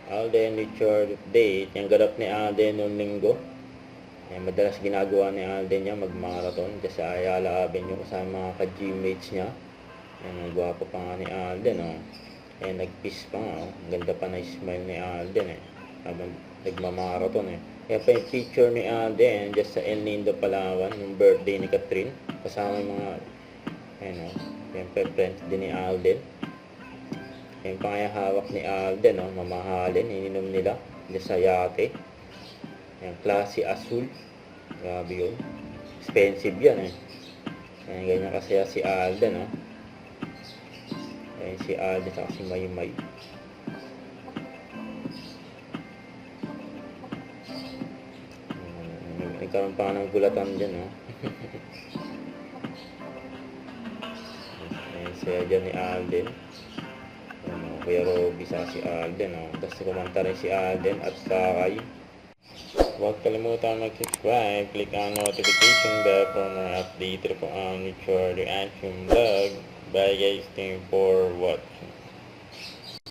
Alden Richard Day. Yung ganap ni Alden noong linggo. Madalas ginagawa ni Alden niya mag-marathon kasi sa Ayala Avenue kasama mga ka-gymmates niya. Ang gwapo pa nga ni Alden, oh. Nag-kiss pa nga, oh. Ang ganda pa na smile ni Alden, eh. Habang nagmamarathon, eh. Kaya pa yung picture ni Alden, just sa El Nido, Palawan, yung birthday ni Catherine. Kasama yung mga, oh. Siyempre, friends din ni Alden. Yung hawak ni Alden, oh. Mamahalin, ininom nila. Just sa yate. Yung classy asul. Grabe yun. Expensive yan, eh. Ganyan kasi si Alden, oh. Si Alden at si Maymay. Nagkaroon pa ng gulatan dyan, no? Saya dyan ni Alden. Kuya Robby sa si Alden, no? Tapos kumanta rin si Alden at Sakay. Huwag kalimutan mag-subscribe. Click ang notification bell for more update po ang Richard Reaction Vlog. Bye guys, thank you for watching.